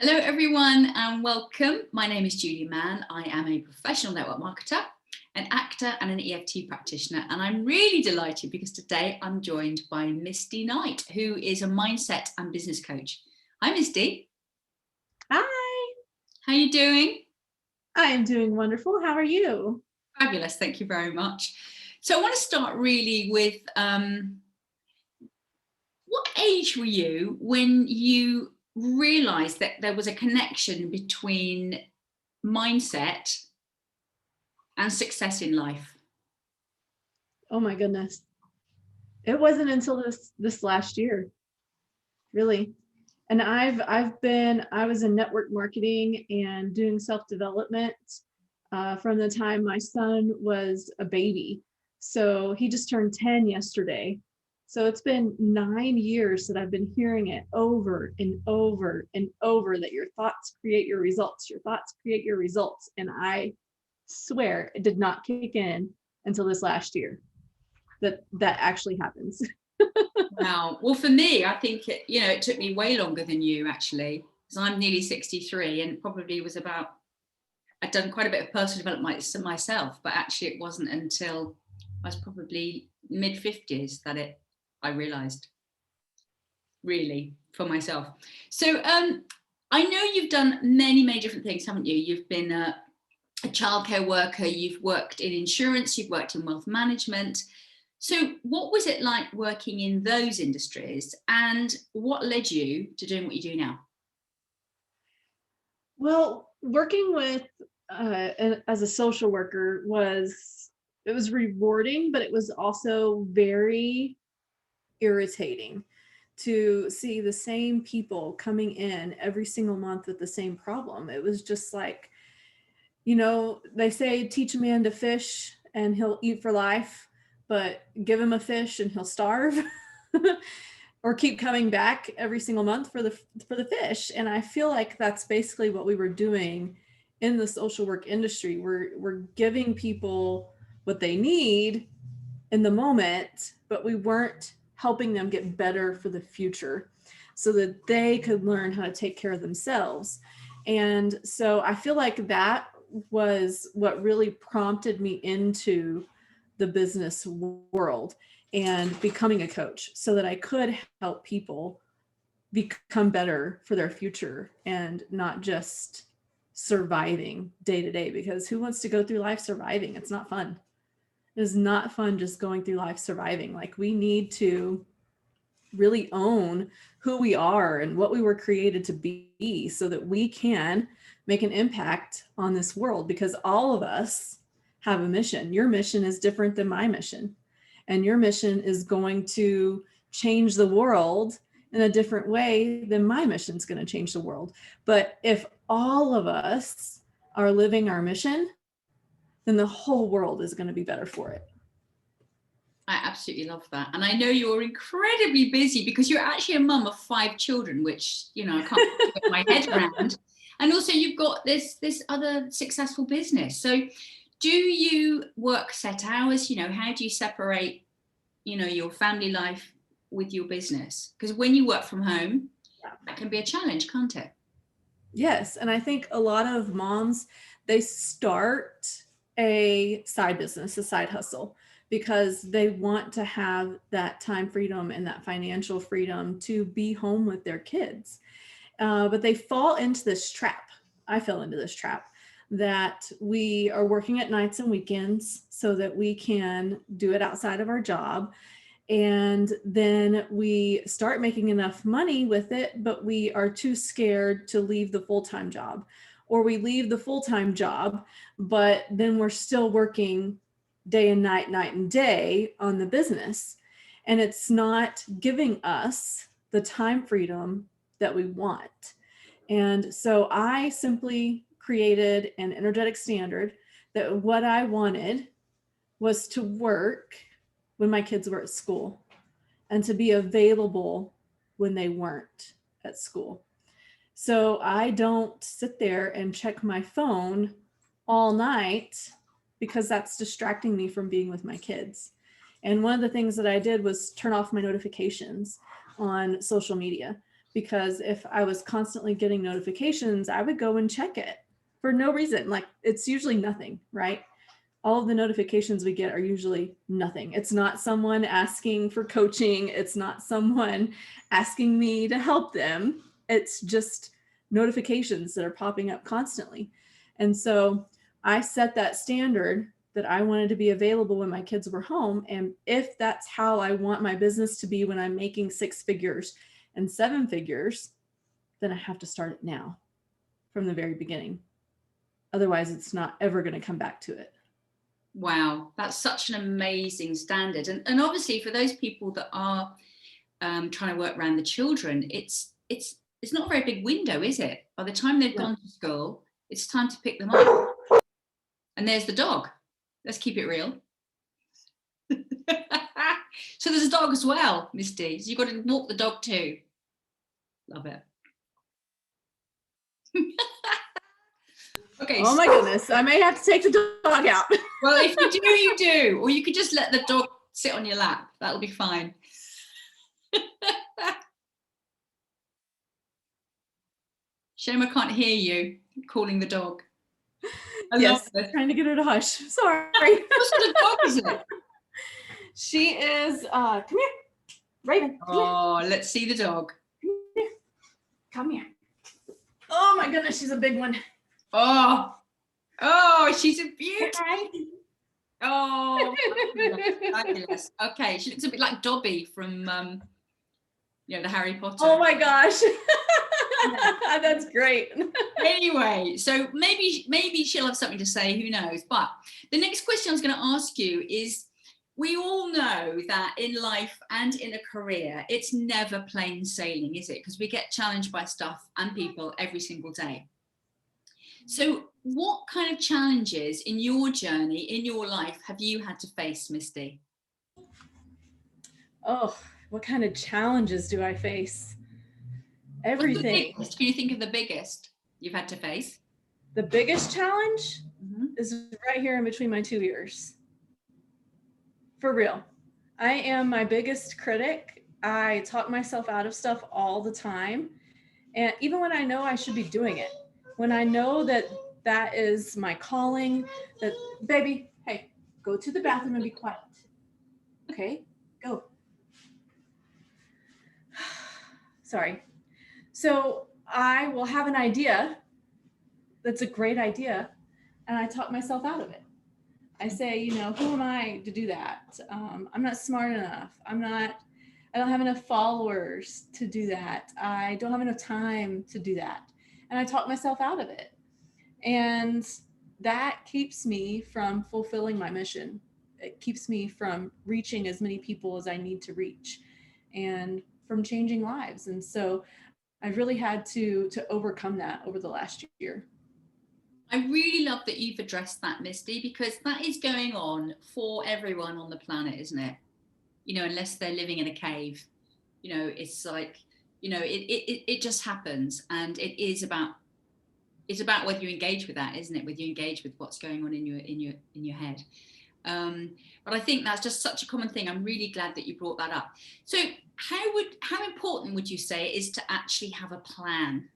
Hello everyone and welcome. My name is Julie Mann. I am a professional network marketer, an actor and an EFT practitioner, and I'm really delighted because today I'm joined by Misty Knight, who is a mindset and business coach. Hi Misty. Hi, How are you doing? I am doing wonderful. How are you? Fabulous, thank you very much. So I want to start really with what age were you when you realized that there was a connection between mindset and success in life? Oh my goodness. It wasn't until this last year, really. And I was in network marketing and doing self-development from the time my son was a baby. So he just turned 10 yesterday. So it's been 9 years that I've been hearing it over and over and over that your thoughts create your results. Your thoughts create your results. And I swear it did not kick in until this last year that actually happens. Wow. Well, for me, I think it took me way longer than you actually, because I'm nearly 63 and probably was about, I'd done quite a bit of personal development myself, but actually it wasn't until I was probably mid 50s that I realized really for myself. So I know you've done many different things, haven't you? You've been a childcare worker, you've worked in insurance, you've worked in wealth management. So what was it like working in those industries and what led you to doing what you do now? Well, working with as a social worker was rewarding, but it was also very irritating to see the same people coming in every single month with the same problem. It was just like, they say teach a man to fish and he'll eat for life, but give him a fish and he'll starve. Or keep coming back every single month for the fish. And I feel like that's basically what we were doing in the social work industry. We're giving people what they need in the moment, but we weren't helping them get better for the future so that they could learn how to take care of themselves. And so I feel like that was what really prompted me into the business world and becoming a coach so that I could help people become better for their future and not just surviving day to day, because who wants to go through life surviving? It's not fun. It is not fun just going through life surviving. Like, we need to really own who we are and what we were created to be so that we can make an impact on this world, because all of us have a mission. Your mission is different than my mission, and your mission is going to change the world in a different way than my mission is going to change the world. But if all of us are living our mission, then the whole world is going to be better for it. I absolutely love that. And I know you're incredibly busy because you're actually a mum of 5 children, which, I can't get my head around. And also you've got this other successful business. So do you work set hours? How do you separate, your family life with your business? Because when you work from home, that can be a challenge, can't it? Yes. And I think a lot of moms, they start a side business, a side hustle, because they want to have that time freedom and that financial freedom to be home with their kids. But they fall into this trap. I fell into this trap that we are working at nights and weekends so that we can do it outside of our job. And then we start making enough money with it, but we are too scared to leave the full-time job. Or we leave the full-time job, but then we're still working day and night, night and day on the business. And it's not giving us the time freedom that we want. And so I simply created an energetic standard that what I wanted was to work when my kids were at school and to be available when they weren't at school. So I don't sit there and check my phone all night, because that's distracting me from being with my kids. And one of the things that I did was turn off my notifications on social media, because if I was constantly getting notifications, I would go and check it for no reason. Like, it's usually nothing, right? All of the notifications we get are usually nothing. It's not someone asking for coaching. It's not someone asking me to help them. It's just notifications that are popping up constantly. And so I set that standard that I wanted to be available when my kids were home. And if that's how I want my business to be when I'm making 6 figures and 7 figures, then I have to start it now from the very beginning. Otherwise, it's not ever going to come back to it. Wow, that's such an amazing standard. And obviously for those people that are trying to work around the children, it's not a very big window, is it? By the time they've gone to school, it's time to pick them up. And there's the dog. Let's keep it real. So there's a dog as well, Misty. So you've got to walk the dog too. Love it. Okay. Oh my goodness, I may have to take the dog out. Well, if you do, you do. Or you could just let the dog sit on your lap. That'll be fine. Shame I can't hear you calling the dog. Yes, trying to get her to hush. Sorry. What sort of dog is it? She is, come here, Raven. Oh, let's see the dog. Come here. Oh my goodness, she's a big one. Oh, she's a beauty. Oh, fabulous. Okay, she looks a bit like Dobby from, the Harry Potter. Oh my gosh. That's great. Anyway, so maybe she'll have something to say, who knows. But the next question I was going to ask you is, we all know that in life and in a career, it's never plain sailing, is it? Because we get challenged by stuff and people every single day. So what kind of challenges in your journey, in your life, have you had to face, Misty? Oh, what kind of challenges do I face? Everything. Can you think of the biggest you've had to face? The biggest challenge is right here in between my 2 ears. For real. I am my biggest critic. I talk myself out of stuff all the time. And even when I know I should be doing it, when I know that that is my calling, that, baby, hey, go to the bathroom and be quiet. Okay, go. Sorry. So I will have an idea that's a great idea, and I talk myself out of it. I say, who am I to do that? I'm not smart enough. I don't have enough followers to do that. I don't have enough time to do that. And I talk myself out of it. And that keeps me from fulfilling my mission. It keeps me from reaching as many people as I need to reach and from changing lives. And so I've really had to overcome that over the last year. I really love that you've addressed that, Misty, because that is going on for everyone on the planet, isn't it? Unless they're living in a cave, it's like, it just happens. And it's about whether you engage with that, isn't it? Whether you engage with what's going on in your head. But I think that's just such a common thing. I'm really glad that you brought that up. So how important would you say it is to actually have a plan?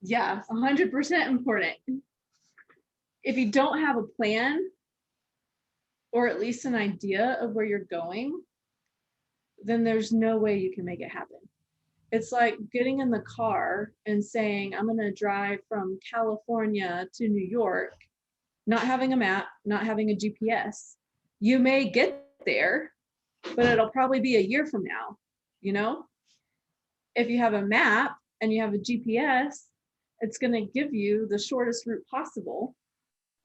Yeah, 100% important. If you don't have a plan, or at least an idea of where you're going, then there's no way you can make it happen. It's like getting in the car and saying, I'm going to drive from California to New York, not having a map, not having a GPS. You may get there, but it'll probably be a year from now, If you have a map and you have a GPS, it's going to give you the shortest route possible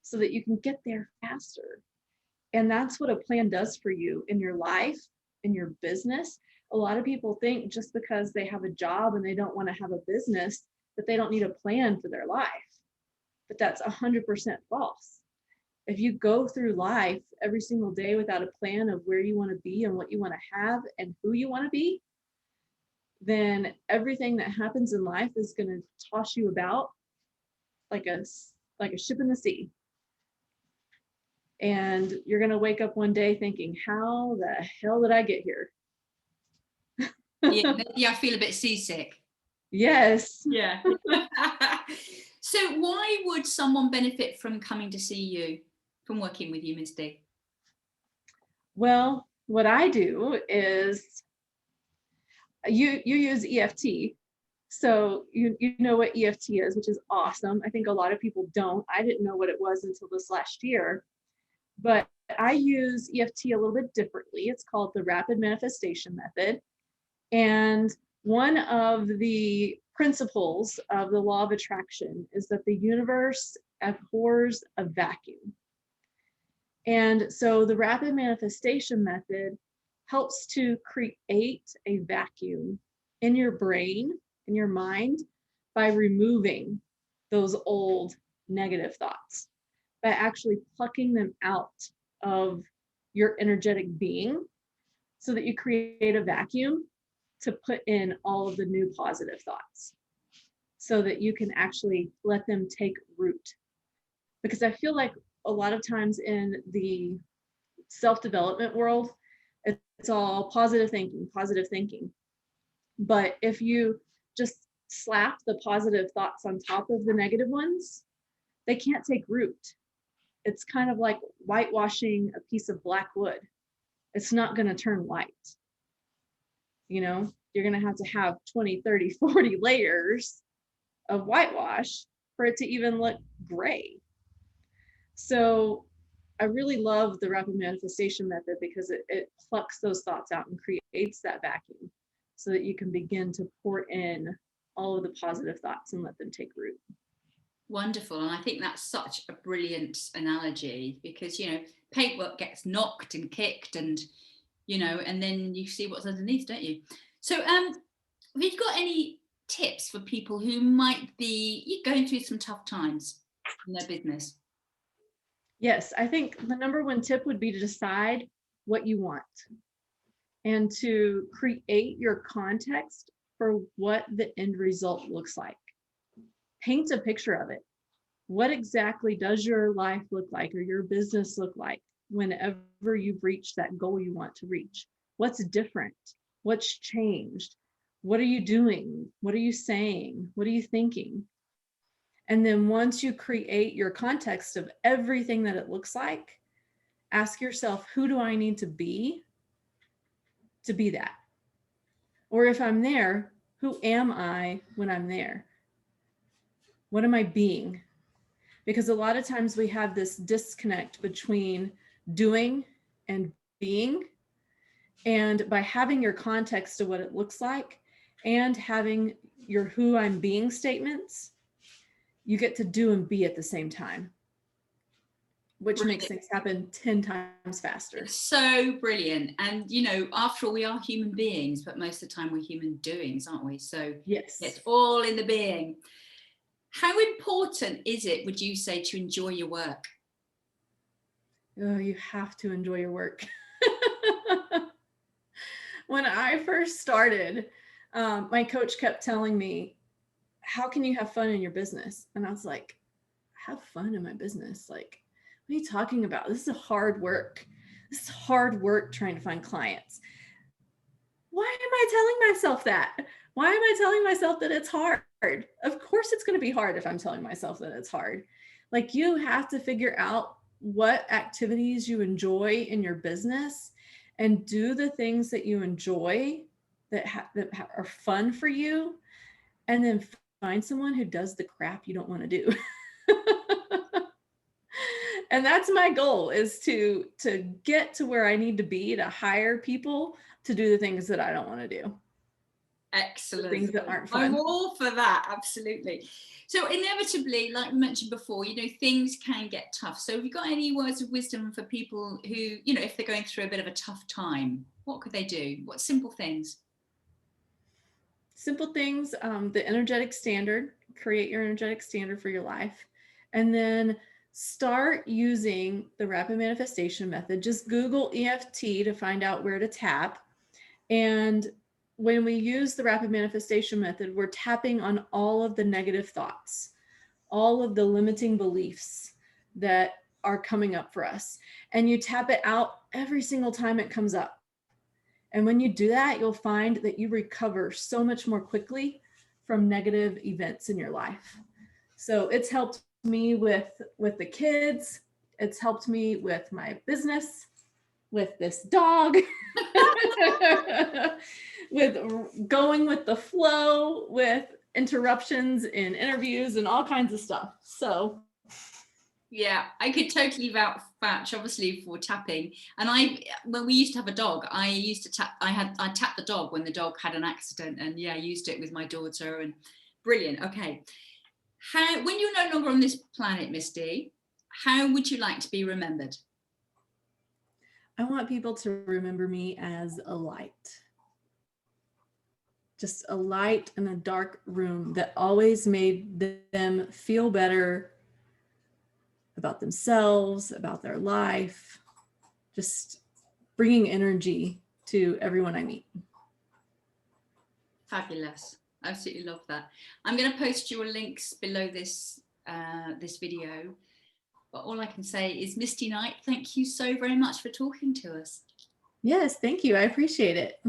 so that you can get there faster. And that's what a plan does for you in your life, in your business. A lot of people think just because they have a job and they don't want to have a business, that they don't need a plan for their life. But that's 100% false. If you go through life every single day without a plan of where you want to be and what you want to have and who you want to be, then everything that happens in life is going to toss you about like a ship in the sea. And you're going to wake up one day thinking, how the hell did I get here? Yeah, maybe I feel a bit seasick. Yes. Yeah. So why would someone benefit from coming to see you, from working with you, Misty? Well, what I do is you use EFT. So you know what EFT is, which is awesome. I think a lot of people don't. I didn't know what it was until this last year, but I use EFT a little bit differently. It's called the rapid manifestation method. And one of the principles of the law of attraction is that the universe abhors a vacuum. And so the rapid manifestation method helps to create a vacuum in your brain, in your mind, by removing those old negative thoughts, by actually plucking them out of your energetic being so that you create a vacuum to put in all of the new positive thoughts so that you can actually let them take root. Because I feel like a lot of times in the self-development world, it's all positive thinking, positive thinking. But if you just slap the positive thoughts on top of the negative ones, they can't take root. It's kind of like whitewashing a piece of black wood. It's not going to turn white. You know, you're going to have 20, 30, 40 layers of whitewash for it to even look gray. So I really love the rapid manifestation method because it plucks those thoughts out and creates that vacuum so that you can begin to pour in all of the positive thoughts and let them take root. Wonderful. And I think that's such a brilliant analogy because, you know, paintwork gets knocked and kicked and, you know, and then you see what's underneath, don't you? So have you got any tips for people who might be going through some tough times in their business? Yes, I think the number one tip would be to decide what you want and to create your context for what the end result looks like. Paint a picture of it. What exactly does your life look like or your business look like whenever you've reached that goal you want to reach? What's different? What's changed? What are you doing? What are you saying? What are you thinking? And then once you create your context of everything that it looks like, ask yourself, who do I need to be that? Or if I'm there, who am I when I'm there? What am I being? Because a lot of times we have this disconnect between doing and being. And by having your context of what it looks like and having your who I'm being statements, you get to do and be at the same time, which Brilliant. makes things happen 10 times faster. It's so brilliant. And, you know, after all, we are human beings, but most of the time we're human doings, aren't we? So yes, it's all in the being. How important is it, would you say, to enjoy your work? Oh, you have to enjoy your work. When I first started, my coach kept telling me, how can you have fun in your business? And I was like, have fun in my business? Like, what are you talking about? This is hard work. This is hard work trying to find clients. Why am I telling myself that? Why am I telling myself that it's hard? Of course it's going to be hard if I'm telling myself that it's hard. Like, you have to figure out what activities you enjoy in your business and do the things that you enjoy that are fun for you, and then find someone who does the crap you don't want to do. And that's my goal, is to get to where I need to be to hire people to do the things that I don't want to do. Excellent. Things that aren't fun. I'm all for that, absolutely. So inevitably, like we mentioned before, you know, things can get tough. So have you got any words of wisdom for people who, you know, if they're going through a bit of a tough time, what could they do? What simple things? Simple things, the energetic standard, create your energetic standard for your life. And then start using the rapid manifestation method. Just Google EFT to find out where to tap. And when we use the rapid manifestation method, we're tapping on all of the negative thoughts, all of the limiting beliefs that are coming up for us. And you tap it out every single time it comes up. And when you do that, you'll find that you recover so much more quickly from negative events in your life. So it's helped me with the kids. It's helped me with my business, with this dog, with going with the flow, with interruptions in interviews and all kinds of stuff. So yeah, I could totally vouch, obviously, for tapping. And when we used to have a dog, I used to tap. I tapped the dog when the dog had an accident, and yeah, I used it with my daughter. And brilliant. Okay, when you're no longer on this planet, Misty, how would you like to be remembered? I want people to remember me as a light. Just a light in a dark room that always made them feel better about themselves, about their life, just bringing energy to everyone I meet. Fabulous. Absolutely love that. I'm going to post your links below this this video. But all I can say is, Misty Knight, thank you so very much for talking to us. Yes, thank you. I appreciate it.